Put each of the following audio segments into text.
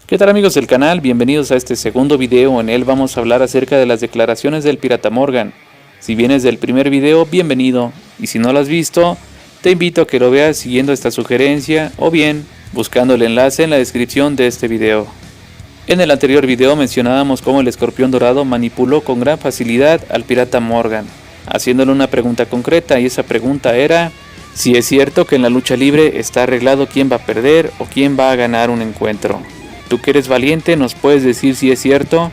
¿Qué tal amigos del canal? Bienvenidos a este segundo video. En él vamos a hablar acerca de las declaraciones del Pirata Morgan. Si vienes del primer video, bienvenido. Y si no lo has visto, te invito a que lo veas siguiendo esta sugerencia o bien buscando el enlace en la descripción de este video. En el anterior video mencionábamos cómo el escorpión dorado manipuló con gran facilidad al Pirata Morgan, haciéndole una pregunta concreta, y esa pregunta era si es cierto que en la lucha libre está arreglado quién va a perder o quién va a ganar un encuentro. Tú que eres valiente, ¿nos puedes decir si es cierto?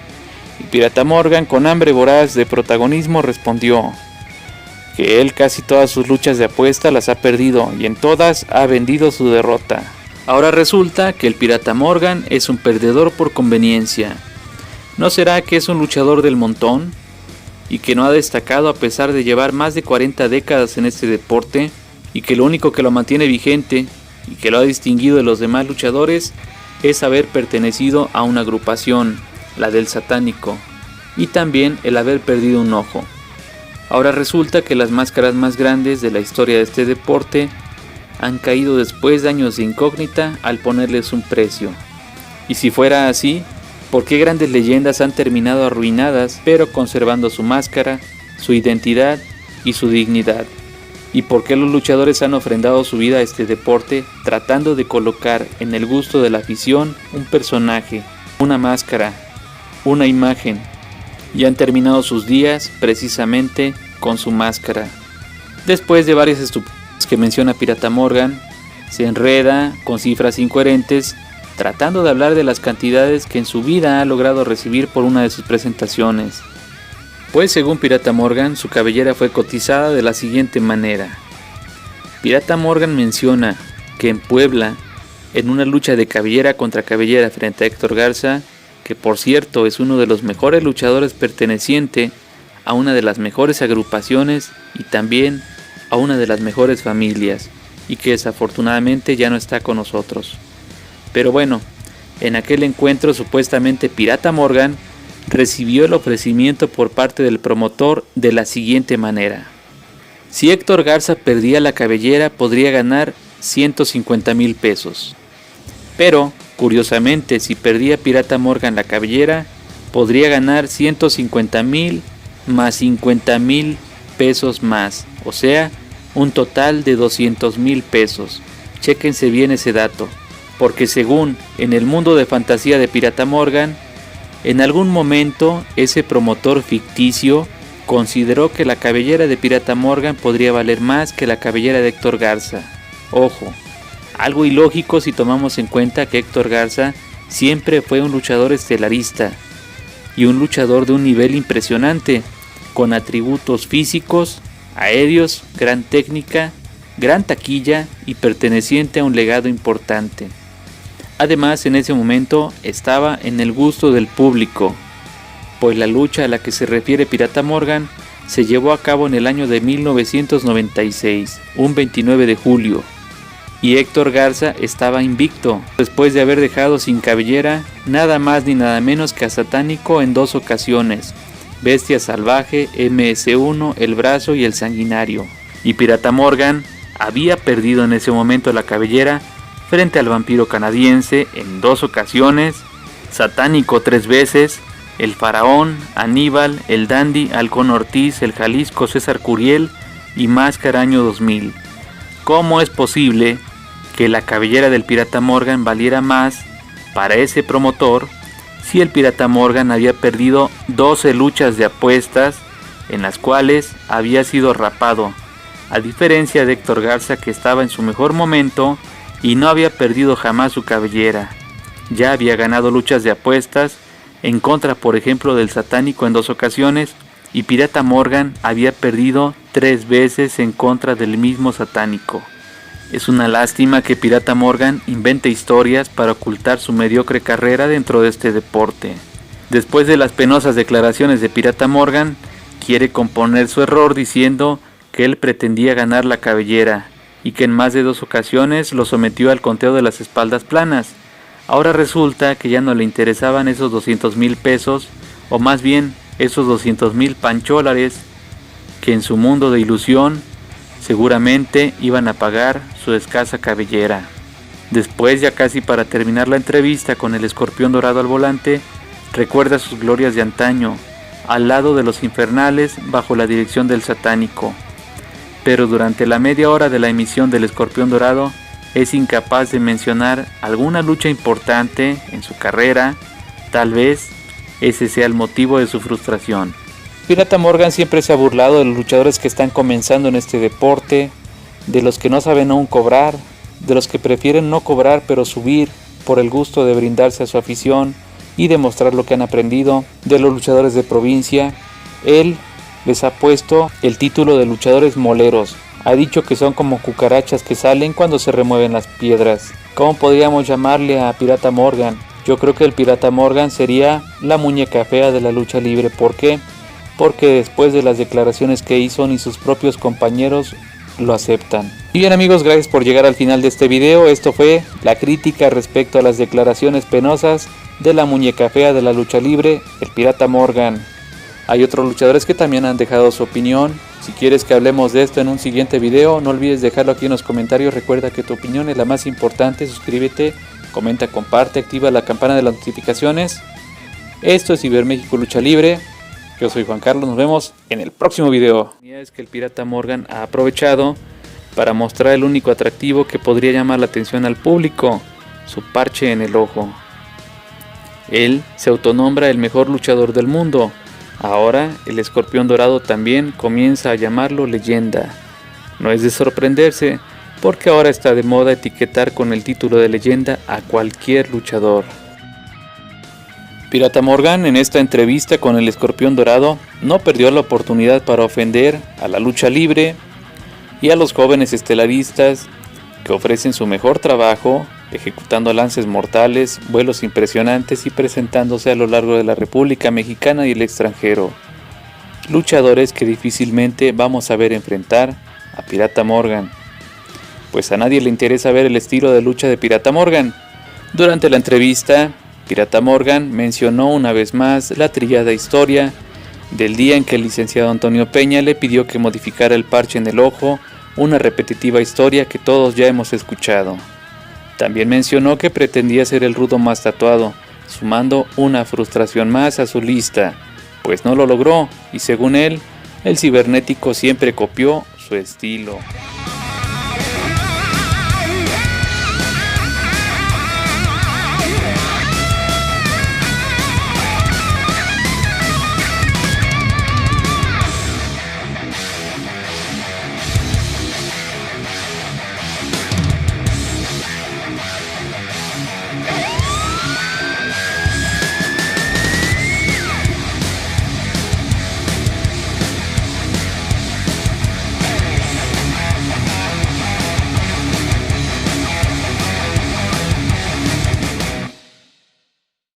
Y Pirata Morgan, con hambre voraz de protagonismo, respondió que él casi todas sus luchas de apuesta las ha perdido y en todas ha vendido su derrota. Ahora resulta que el Pirata Morgan es un perdedor por conveniencia. ¿No será que es un luchador del montón? Y que no ha destacado a pesar de llevar más de 40 décadas en este deporte, y que lo único que lo mantiene vigente y que lo ha distinguido de los demás luchadores es haber pertenecido a una agrupación, la del Satánico, y también el haber perdido un ojo. Ahora resulta que las máscaras más grandes de la historia de este deporte han caído después de años de incógnita al ponerles un precio. Y si fuera así, ¿por qué grandes leyendas han terminado arruinadas pero conservando su máscara, su identidad y su dignidad? ¿Y por qué los luchadores han ofrendado su vida a este deporte tratando de colocar en el gusto de la afición un personaje, una máscara, una imagen, y han terminado sus días precisamente con su máscara? Después de varias estupideces que menciona Pirata Morgan, se enreda con cifras incoherentes tratando de hablar de las cantidades que en su vida ha logrado recibir por una de sus presentaciones. Pues según Pirata Morgan, su cabellera fue cotizada de la siguiente manera. Pirata Morgan menciona que en Puebla, en una lucha de cabellera contra cabellera frente a Héctor Garza, que por cierto es uno de los mejores luchadores perteneciente a una de las mejores agrupaciones y también a una de las mejores familias, y que desafortunadamente ya no está con nosotros. Pero bueno, en aquel encuentro supuestamente Pirata Morgan recibió el ofrecimiento por parte del promotor de la siguiente manera. Si Héctor Garza perdía la cabellera, podría ganar 150,000 pesos. Pero, curiosamente, si perdía Pirata Morgan la cabellera, podría ganar 150,000 más 50,000 pesos más. O sea, un total de 200,000 pesos. Chéquense bien ese dato, porque según en el mundo de fantasía de Pirata Morgan, en algún momento ese promotor ficticio consideró que la cabellera de Pirata Morgan podría valer más que la cabellera de Héctor Garza. Ojo, algo ilógico si tomamos en cuenta que Héctor Garza siempre fue un luchador estelarista y un luchador de un nivel impresionante, con atributos físicos, aéreos, gran técnica, gran taquilla y perteneciente a un legado importante. Además, en ese momento estaba en el gusto del público, pues la lucha a la que se refiere Pirata Morgan se llevó a cabo en el año de 1996, un 29 de julio, y Héctor Garza estaba invicto, después de haber dejado sin cabellera nada más ni nada menos que a Satánico en 2 ocasiones, Bestia Salvaje, MS1, El Brazo y El Sanguinario, y Pirata Morgan había perdido en ese momento la cabellera frente al Vampiro Canadiense en 2 ocasiones, Satánico 3 veces, el Faraón, Aníbal, el Dandy, Halcón Ortiz, el Jalisco, César Curiel y Máscara año 2000. ¿Cómo es posible que la cabellera del Pirata Morgan valiera más para ese promotor si el Pirata Morgan había perdido 12 luchas de apuestas en las cuales había sido rapado, a diferencia de Héctor Garza, que estaba en su mejor momento y no había perdido jamás su cabellera? Ya había ganado luchas de apuestas en contra, por ejemplo, del Satánico en 2 ocasiones, y Pirata Morgan había perdido 3 veces en contra del mismo Satánico. Es una lástima que Pirata Morgan invente historias para ocultar su mediocre carrera dentro de este deporte. Después de las penosas declaraciones de Pirata Morgan, quiere componer su error diciendo que él pretendía ganar la cabellera y que en más de 2 ocasiones lo sometió al conteo de las espaldas planas. Ahora resulta que ya no le interesaban esos 200,000 pesos, o más bien esos 200,000 pancholares que en su mundo de ilusión seguramente iban a pagar su escasa cabellera. Después, ya casi para terminar la entrevista con el Escorpión Dorado al volante, recuerda sus glorias de antaño, al lado de los infernales bajo la dirección del satánico. Pero durante la media hora de la emisión del Escorpión Dorado, es incapaz de mencionar alguna lucha importante en su carrera. Tal vez ese sea el motivo de su frustración. Pirata Morgan siempre se ha burlado de los luchadores que están comenzando en este deporte, de los que no saben aún cobrar, de los que prefieren no cobrar pero subir por el gusto de brindarse a su afición y demostrar lo que han aprendido, de los luchadores de provincia. Él les ha puesto el título de luchadores moleros. Ha dicho que son como cucarachas que salen cuando se remueven las piedras. ¿Cómo podríamos llamarle a Pirata Morgan? Yo creo que el Pirata Morgan sería la muñeca fea de la lucha libre. ¿Por qué? Porque después de las declaraciones que hizo, ni sus propios compañeros lo aceptan. Y bien amigos, gracias por llegar al final de este video. Esto fue la crítica respecto a las declaraciones penosas de la muñeca fea de la lucha libre, el Pirata Morgan. Hay otros luchadores que también han dejado su opinión. Si quieres que hablemos de esto en un siguiente video, no olvides dejarlo aquí en los comentarios. Recuerda que tu opinión es la más importante. Suscríbete, comenta, comparte, activa la campana de las notificaciones. Esto es Ciberméxico Lucha Libre. Yo soy Juan Carlos, nos vemos en el próximo video. Es que el Pirata Morgan ha aprovechado para mostrar el único atractivo que podría llamar la atención al público, su parche en el ojo. Él se autonombra el mejor luchador del mundo. Ahora el Escorpión Dorado también comienza a llamarlo leyenda. No es de sorprenderse, porque ahora está de moda etiquetar con el título de leyenda a cualquier luchador. Pirata Morgan en esta entrevista con el Escorpión Dorado no perdió la oportunidad para ofender a la lucha libre y a los jóvenes estelaristas que ofrecen su mejor trabajo, ejecutando lances mortales, vuelos impresionantes y presentándose a lo largo de la República Mexicana y el extranjero. Luchadores que difícilmente vamos a ver enfrentar a Pirata Morgan, pues a nadie le interesa ver el estilo de lucha de Pirata Morgan. Durante la entrevista, Pirata Morgan mencionó una vez más la trillada historia del día en que el licenciado Antonio Peña le pidió que modificara el parche en el ojo, una repetitiva historia que todos ya hemos escuchado. También mencionó que pretendía ser el rudo más tatuado, sumando una frustración más a su lista, pues no lo logró y según él, el cibernético siempre copió su estilo.